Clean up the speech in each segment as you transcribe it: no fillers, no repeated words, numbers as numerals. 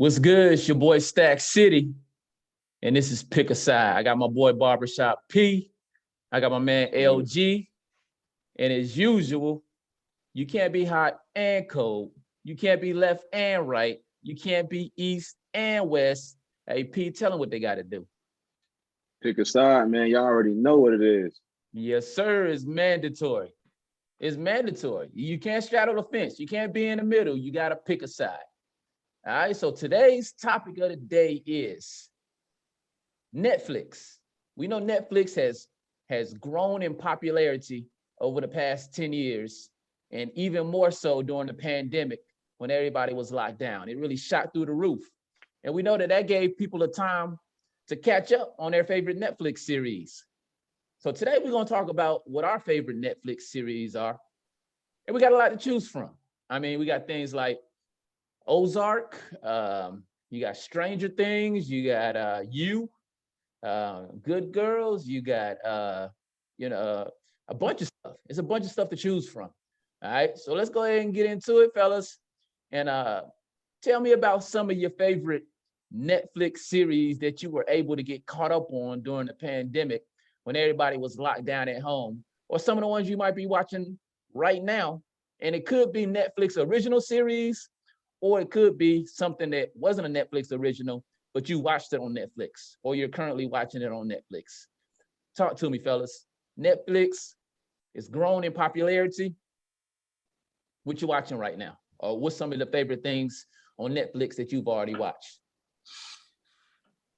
What's good? It's your boy Stack City, and this is Pick a Side. I got my boy Barbershop P. I got my man LG, and as usual, you can't be hot and cold. You can't be left and right. You can't be east and west. Hey, P, tell them what they got to do. Pick a side, man. Y'all already know what it is. Yes, sir. It's mandatory. It's mandatory. You can't straddle the fence. You can't be in the middle. You got to pick a side. All right, so today's topic of the day is Netflix. We know Netflix has grown in popularity over the past 10 years, and even more so during the pandemic when everybody was locked down. It really shot through the roof. And we know that gave people the time to catch up on their favorite Netflix series. So today we're going to talk about what our favorite Netflix series are. And we got a lot to choose from. I mean, we got things like Ozark, you got Stranger Things, you got Good Girls, you got a bunch of stuff. It's a bunch of stuff to choose from. All right, so let's go ahead and get into it, fellas, and tell me about some of your favorite Netflix series that you were able to get caught up on during the pandemic when everybody was locked down at home, or some of the ones you might be watching right now. And it could be Netflix original series, or it could be something that wasn't a Netflix original, but you watched it on Netflix, or you're currently watching it on Netflix. Talk to me, fellas. Netflix is grown in popularity. What you watching right now? Or what's some of the favorite things on Netflix that you've already watched?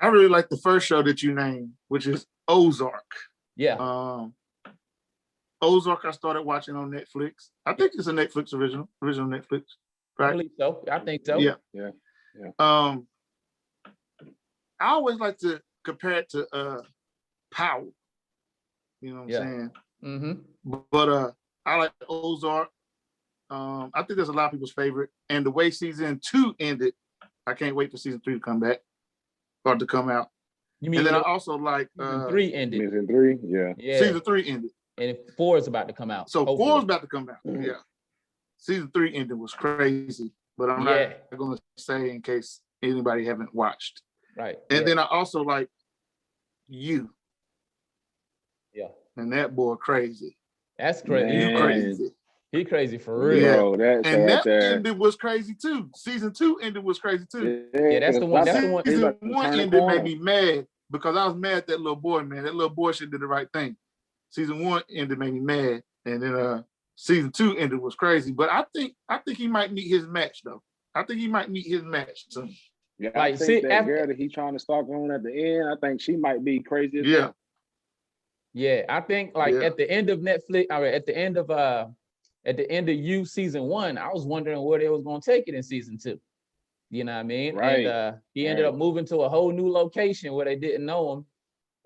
I really like the first show that you named, which is Ozark. Yeah. Ozark, I started watching on Netflix. I think it's a Netflix original Netflix. Right? I believe so. I think so. Yeah. I always like to compare it to Power. You know what I'm saying? Mm-hmm. But I like Ozark. I think that's a lot of people's favorite. And the way season 2 ended, I can't wait for season 3 to come back or to come out. You mean? And then I also like season 3 ended. Season 3, yeah. Season 3 ended. And 4 is about to come out. So hopefully. 4 is about to come out. Mm-hmm. Yeah. Season 3 ending was crazy, but I'm not going to say in case anybody haven't watched. Right. And then I also like You. Yeah. And that boy crazy. That's crazy. You crazy. He crazy for real. Yeah. Bro, that ending was crazy too. Season 2 ending was crazy too. Yeah, that's the one. Season 1 ended made me mad because I was mad at that little boy, man. That little boy should do the right thing. Season 1 ended made me mad. And then season 2 ended was crazy. But I think he might meet his match though. I think he might meet his match soon. Yeah, I think that girl that he's trying to stalk on at the end, I think she might be crazy as well. Yeah, I think at the end of Netflix, or at the end of You season 1, I was wondering where they was gonna take it in season 2. You know what I mean? Right. And he ended up moving to a whole new location where they didn't know him,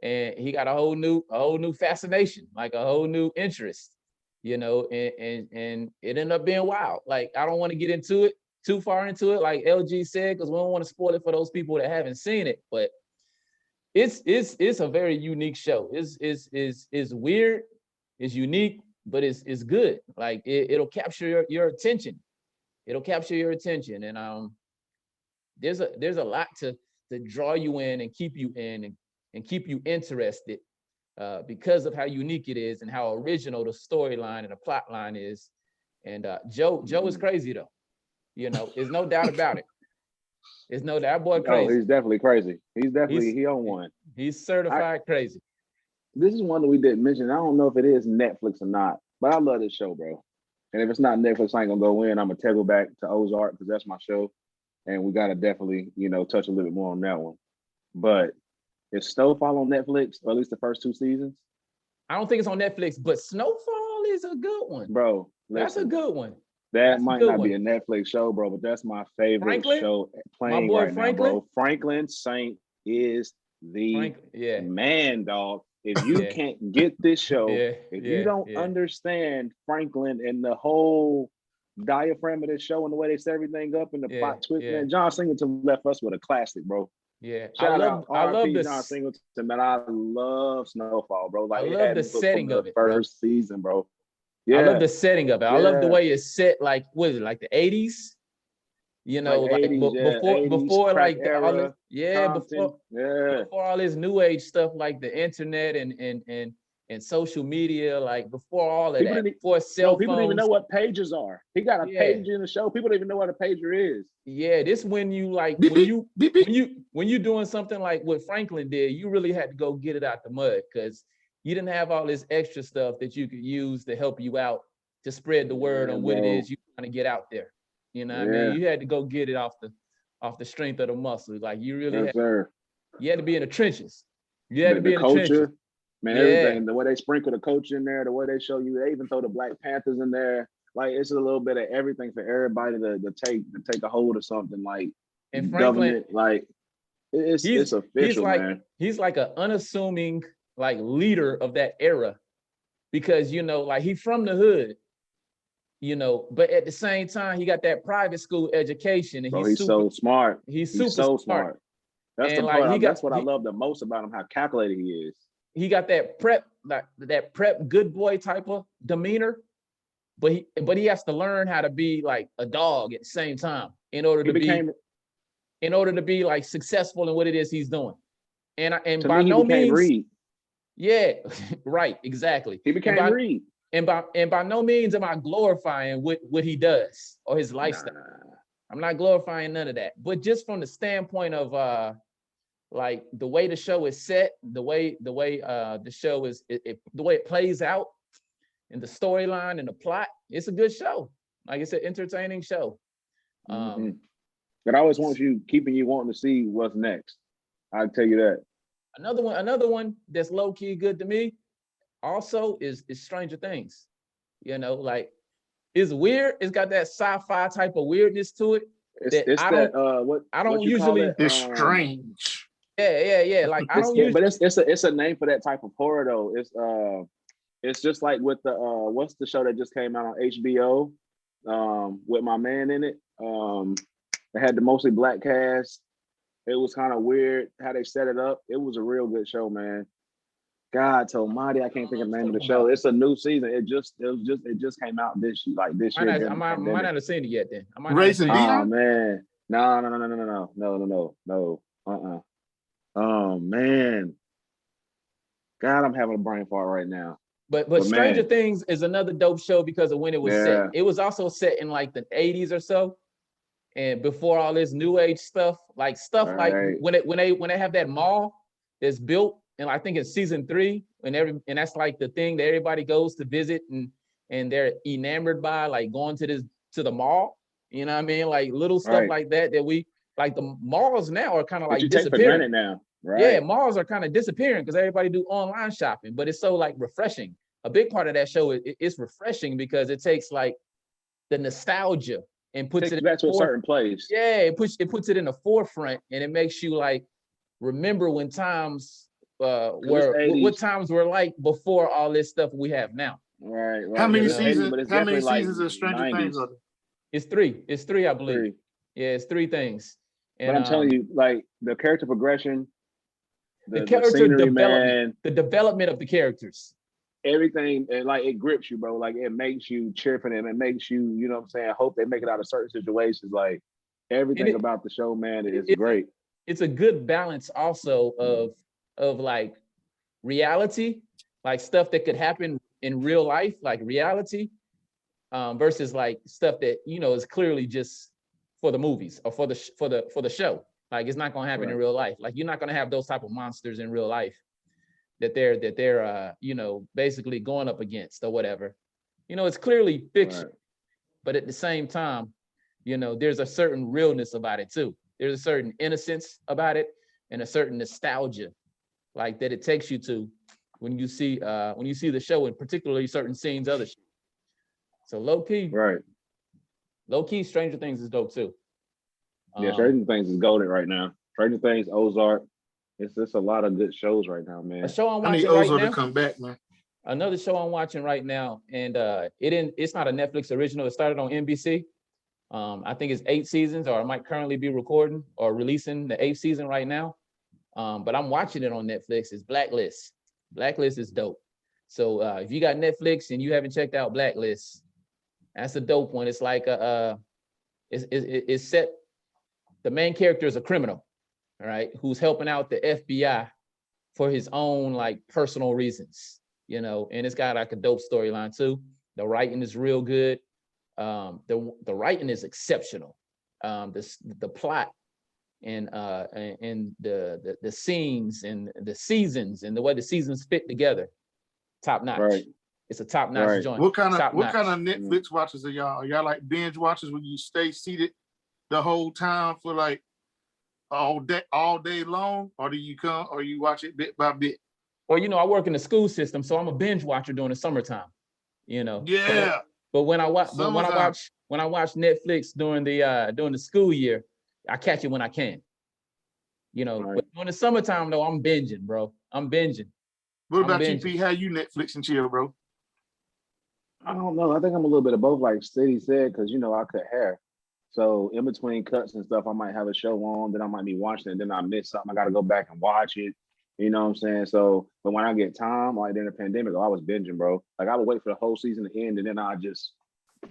and he got a whole new fascination, like a whole new interest. You know, and it ended up being wild. Like, I don't want to get into it too far into it, like LG said, because we don't want to spoil it for those people that haven't seen it. But it's a very unique show. It's weird, it's unique, but it's good. Like it'll capture your attention. It'll capture your attention, and there's a lot to draw you in and keep you in and keep you interested. Because of how unique it is and how original the storyline and the plot line is. And Joe is crazy though. You know, there's no doubt about it. There's no doubt. That boy crazy. Oh, he's definitely crazy. He on one. He's certified crazy. This is one that we didn't mention. I don't know if it is Netflix or not, but I love this show, bro. And if it's not Netflix, I ain't gonna go in. I'm gonna tackle back to Ozark because that's my show. And we gotta definitely, touch a little bit more on that one. But is Snowfall on Netflix, or at least the first 2 seasons? I don't think it's on Netflix, but Snowfall is a good one. Bro, that's a good one. That might not be a Netflix show, bro, but that's my favorite show playing right now, bro. Franklin Saint is the man, dog. If you can't get this show, if you don't understand Franklin and the whole diaphragm of this show and the way they set everything up and the plot twist, man, John Singleton left us with a classic, bro. Yeah, I love John Singleton, man. I love Snowfall, bro. Like, I love the setting of it. First season, bro. Yeah. I love the setting of it. I love the way it's set. Like, what is it? Like the 80s? You know, like 80s, before like era, all this, Compton, before all this new age stuff like the internet and social media, like before all of people that, before cell phones. People don't even know what pages are. He got a page in the show. People don't even know what a pager is. Yeah, this when you like when you doing something like what Franklin did, you really had to go get it out the mud because you didn't have all this extra stuff that you could use to help you out to spread the word on what it is you trying to get out there. You know what I mean? You had to go get it off the strength of the muscle. Like you really you had to be in the trenches. You had to be in the trenches. Man, everything, the way they sprinkle the coach in there, the way they show you, they even throw the Black Panthers in there. Like it's a little bit of everything for everybody to take a hold of something like and Franklin, government. Like it's official, man. He's like an unassuming like leader of that era because you know, like he's from the hood, you know, but at the same time, he got that private school education and he's so smart. He's super so smart. That's the part. That's what I love the most about him, how calculated he is. He got that prep good boy type of demeanor, but he has to learn how to be like a dog at the same time in order to be like successful in what it is he's doing. And by no means Reed. Yeah, right, exactly. He became Reed. And by no means am I glorifying what he does or his lifestyle. Nah. I'm not glorifying none of that. But just from the standpoint of like the way the show is set, the way the show is, the way it plays out, and the storyline and the plot, it's a good show. Like it's an entertaining show. But I always keeping you wanting to see what's next. I'll tell you that. Another one that's low key good to me, also is Stranger Things. You know, like it's weird. It's got that sci-fi type of weirdness to it. It's strange. Yeah. Like I don't usually. But it's a name for that type of horror though. It's just like with the what's the show that just came out on HBO, with my man in it. It had the mostly black cast. It was kind of weird how they set it up. It was a real good show, man. God almighty, I can't think of the name of the show. It's a new season. It just came out this year. I might not have seen it yet then. Racing Dion? Oh man. No. Oh man. God, I'm having a brain fart right now. But Stranger Things is another dope show because of when it was set. It was also set in like the 80s or so. And before all this new age stuff, like when they have that mall that's built, and I think it's season 3, and that's like the thing that everybody goes to visit and they're enamored by, like going to the mall. You know what I mean? Like little stuff like that we like. The malls now are kind of like disappearing now. Right. Yeah, malls are kind of disappearing because everybody do online shopping, but it's so like refreshing. A big part of that show is refreshing because it takes like the nostalgia and puts it back to a certain place. Yeah, it puts it in the forefront, and it makes you like remember when times what times were like before all this stuff we have now. Right. How many seasons of Stranger Things are there? It's 3. It's 3, I believe. 3. Yeah, it's 3 things. And, but I'm telling you, like the character progression, the character scenery, development, the development of the characters. Everything, and like it grips you, bro. Like it makes you cheer for them. It makes you, you know what I'm saying, hope they make it out of certain situations. Like everything about the show, man, is great. It's a good balance also of like reality, like stuff that could happen in real life, like reality, versus like stuff that, you know, is clearly just for the movies or for the show. Like it's not gonna happen in real life. Like you're not gonna have those type of monsters in real life that they're you know, basically going up against or whatever. You know, it's clearly fiction, but at the same time, you know, there's a certain realness about it too. There's a certain innocence about it and a certain nostalgia, like that it takes you to when you see the show, and particularly certain scenes of the show. So low key, Stranger Things is dope too. Yeah, Stranger Things is golden right now. Stranger Things, Ozark. It's just a lot of good shows right now, man. A show I'm watching right now. To come back, man. Another show I'm watching right now, and it's not a Netflix original. It started on NBC. I think it's 8 seasons, or it might currently be recording or releasing the 8th season right now. But I'm watching it on Netflix. It's Blacklist. Blacklist is dope. So if you got Netflix and you haven't checked out Blacklist, that's a dope one. It's like it's set. The main character is a criminal, all right, who's helping out the FBI for his own like personal reasons, you know, and it's got like a dope storyline too. The writing is real good. The writing is exceptional. The plot and the scenes and the seasons and the way the seasons fit together, top notch. Right. It's a top notch joint. What kind of Netflix watchers are y'all? Are y'all like binge watchers where you stay seated the whole time for like all day long, or do you come or you watch it bit by bit? Well, you know, I work in the school system, so I'm a binge watcher during the summertime. You know. Yeah. But when I watch Netflix during the school year, I catch it when I can. You know, but during the summertime though, I'm binging, bro. I'm binging. What about you, P? How you Netflix and chill, bro? I don't know. I think I'm a little bit of both, like Steady said, because you know I cut hair. So in between cuts and stuff, I might have a show on, then I might be watching it, then I miss something. I got to go back and watch it. You know what I'm saying? So, but when I get time, like during the pandemic, I was binging, bro. Like I would wait for the whole season to end, and then I just,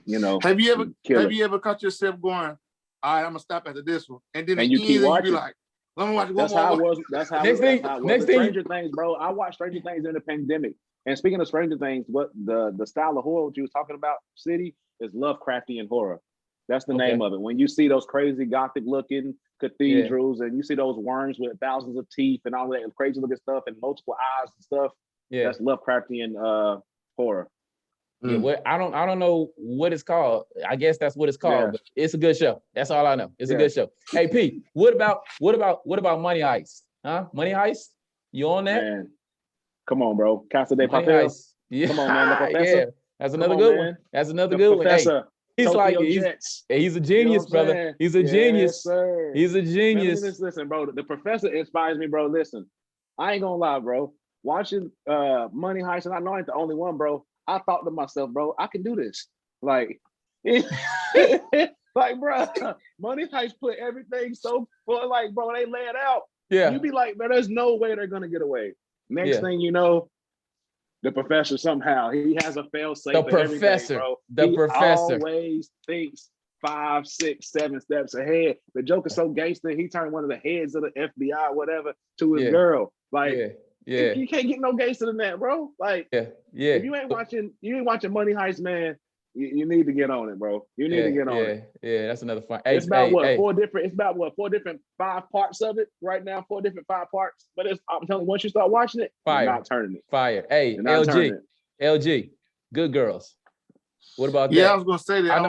you know. Have you ever caught yourself going, all right, I'm gonna stop after this one, and then you keep watching? You be like, let me watch one That's more. How it was. That's how it was. Stranger Things, bro. I watched Stranger Things during the pandemic. And speaking of Stranger Things, what the style of horror what you was talking about, City, is Lovecraftian horror. That's the name of it. When you see those crazy gothic looking cathedrals and you see those worms with thousands of teeth and all that crazy looking stuff and multiple eyes and stuff, that's Lovecraftian horror. Yeah, I don't know what it's called. I guess that's what it's called, but it's a good show. That's all I know. It's a good show. Hey Pete, what about Money Heist? Huh? Money Heist? You on that? Man. Come on, bro. Casa de Papel. Yeah. Come on, man. The Professor. Yeah. That's another good one. That's another good one. Hey, he's Tokyo like he's a genius, brother. He's a genius. Sir. He's a genius. Man, listen, bro. The Professor inspires me, bro. Listen, I ain't gonna lie, bro. Watching Money Heist, and I know I ain't the only one, bro. I thought to myself, bro, I can do this. Like, like, bro, Money Heist put everything so for like, bro, they lay it out. Yeah. You be like, man, there's no way they're gonna get away. Next thing you know, the Professor somehow he has a fail safe. The Professor, bro. He always thinks 5, 6, 7 steps ahead. The joke is so gangster. He turned one of the heads of the FBI, or whatever, to his girl. Like, you can't get no gangster than that, bro. Like, if you ain't watching Money Heist, man. You need to get on it, bro. You need to get on it. Yeah, that's another fun. It's about 4 different 5 parts of it right now. 4 different 5 parts. But I'm telling you, once you start watching it, you're not turning it. Fire. Hey, LG, Good Girls. What about that? Yeah, I was gonna say that.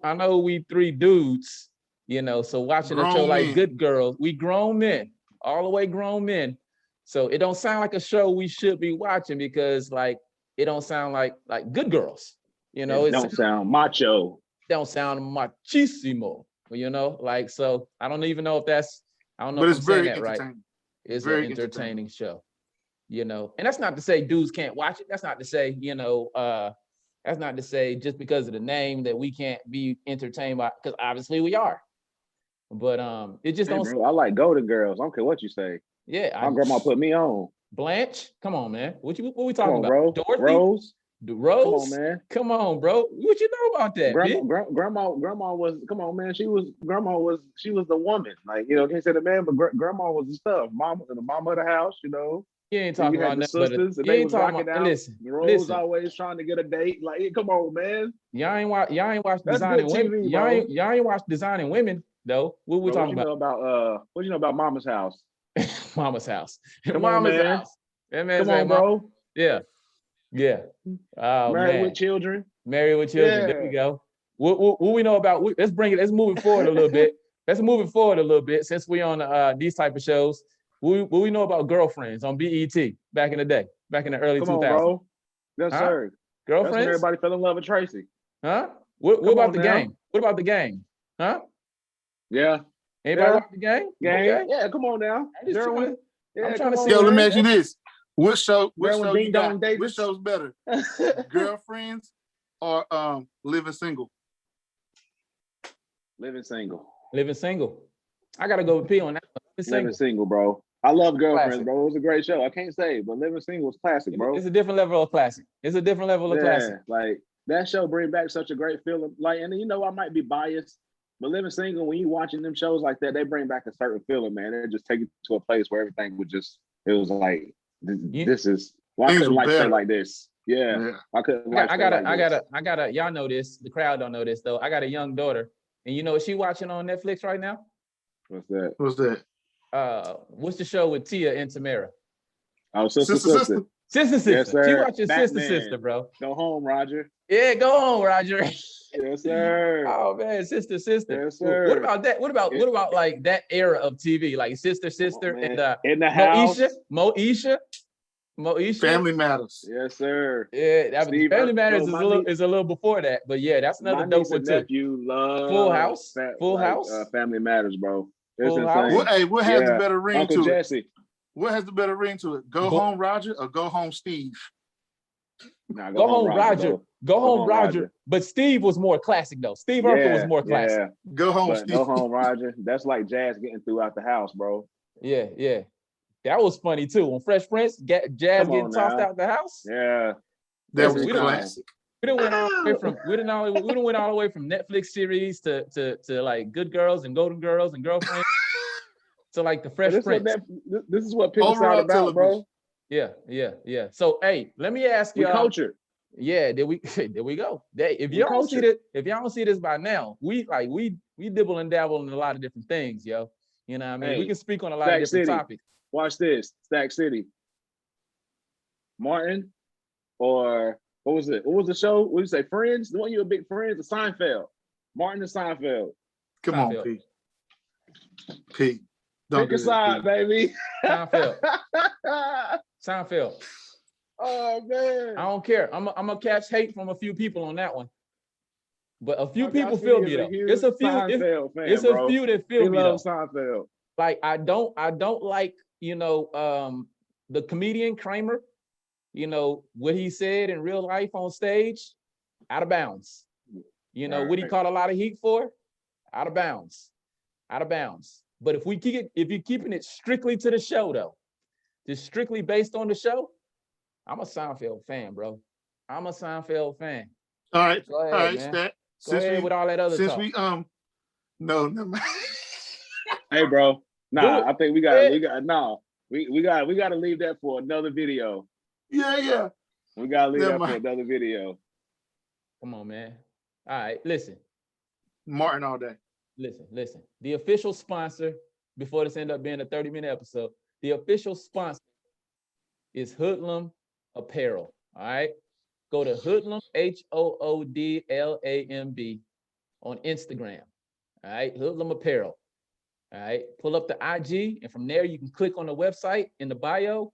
I know. We 3 dudes, you know. So watching a show like Good Girls, we grown men, all the way grown men. So it don't sound like a show we should be watching because like it don't sound like Good Girls. You know, it don't sound macho. Don't sound machismo. You know, like so. I don't even know if that's. I don't know. But if it's I'm very saying that right. It's an entertaining show. You know, and that's not to say dudes can't watch it. That's not to say That's not to say just because of the name that we can't be entertained by. Because obviously we are. But it just don't. Bro, I like Golden Girls. I don't care what you say. Yeah, my grandma put me on. Blanche, come on, man. What we talking about? Bro. Dorothy? Rose. Rose? Come on, man. Come on, bro. What you know about that? Grandma was, come on, man. She was the woman. Like, you know, can't say the man, but grandma was the stuff. The mama of the house, you know. You ain't talking about the sisters, and they was rocking out. Rose always trying to get a date. Like, hey, come on, man. Y'all ain't watch Designing Women. Y'all ain't watch Designing Women though. What we talking about? What you know about Mama's House? Mama's House. Mama's house. That man's come on, bro. Yeah. Oh, Married with Children. Married with Children. There we go. What we know about? Let's move it forward a little bit. Let's move it forward a little bit since we on these type of shows. What we know about Girlfriends on BET back in the day, back in the early 2000s? Come on, bro. Yes, sir. Girlfriends. That's when everybody fell in love with Tracy. Huh? What about the game? What about the game? Huh? Yeah. Anybody watch the game? Okay. Yeah, come on now. I'm trying to see. Yo, let me ask you this. Which show you got? Davis. Which show's better? Girlfriends or Living Single? Living Single. Living Single. I gotta go with P on that. Living Single, bro. I love Girlfriends, classic. Bro. It was a great show. I can't say, but Living Single was classic, bro. It's a different level of classic. It's a different level of classic. Like that show bring back such a great feeling. Like, and you know, I might be biased, but Living Single, when you watching them shows like that, they bring back a certain feeling, man. They just take you to a place where everything would just, it was like, this is, why couldn't life stay like this? Yeah. I couldn't. I gotta, y'all know this. The crowd don't know this though. I got a young daughter, and you know what she watching on Netflix right now? What's that? What's the show with Tia and Tamara? Oh, Sister. Sister. Yes, sir. She watching Batman. Sister, bro. Go home, Roger. Yeah, go home, Roger. Yes, sir. Oh man, Sister. Yes, sir. What about that? What about like that era of TV, like Sister, and in the house, Moesha. Family Matters. Yes, sir. Yeah, that was, Family Matters is a little before that, but yeah, that's another dope one too. You love Full House. Family Matters, bro. It's insane. What has the better ring Uncle to Jesse. it? What has the better ring to it? Go home, Roger, or go home, Steve? Nah, go home, Roger. Go home, Roger. But Steve was more classic though. Steve Urkel was more classic. Yeah. Go home, Steve. Go home, Roger. That's like Jazz getting throughout the house, bro. Yeah. That was funny too. When Fresh Prince, Jazz getting tossed out the house. Yeah. That was classic. We done went all the way from Netflix series to like Good Girls and Golden Girls and Girlfriends to like the Fresh Prince. This is what people are about, bro. Yeah. So hey, let me ask you. Culture. Yeah, there we go. If y'all don't see this by now, we dibble and dabble in a lot of different things, yo. You know what I mean? We can speak on a lot of different topics. Watch this, Stack City. Martin, or what was it? What was the show? What did you say? Friends? The one you were big friends of Seinfeld. Martin and Seinfeld. Come on, Pete. Pete. Pick a side, baby. Seinfeld. Oh man. I don't care. I'm gonna catch hate from a few people on that one. But a few people feel me though. It's a few. It's a few that feel me though. Seinfeld. Like I don't like, the comedian Kramer, what he said in real life on stage, out of bounds. What he caught a lot of heat for, out of bounds. But if you're keeping it strictly to the show though, just strictly based on the show, I'm a Seinfeld fan, bro. I'm a Seinfeld fan. All right, Stat. Go ahead with all that other talk. No, never mind. Hey, bro. Nah, I think we gotta leave that for another video. Yeah. We gotta leave that for another video. Come on, man. All right, listen. Martin all day. Listen. The official sponsor, before this end up being a 30-minute episode, the official sponsor is Hoodlamb Apparel. All right. Go to Hoodlamb, HOODLAMB on Instagram. All right, Hoodlamb Apparel. All right, pull up the IG, and from there you can click on the website in the bio,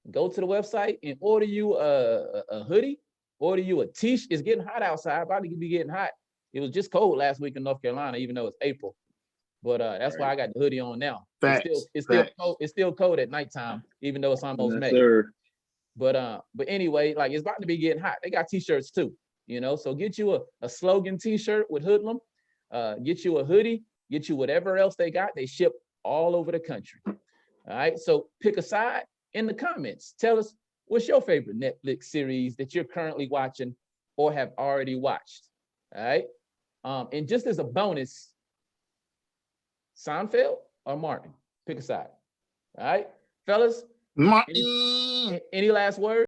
go to the website and order you a hoodie, order you a t-shirt. It's getting hot outside, about to be getting hot. It was just cold last week in North Carolina, even though it's April. But that's why I got the hoodie on now. It's still cold at nighttime, even though it's almost May. Sir. But anyway, like it's about to be getting hot. They got t-shirts too, so get you a slogan t-shirt with Hoodlamb, get you a hoodie, get you whatever else they got. They ship all over the country. All right, so pick a side in the comments. Tell us what's your favorite Netflix series that you're currently watching or have already watched. All right, and just as a bonus, Seinfeld or Martin, pick a side. All right, fellas. Martin. Any last words?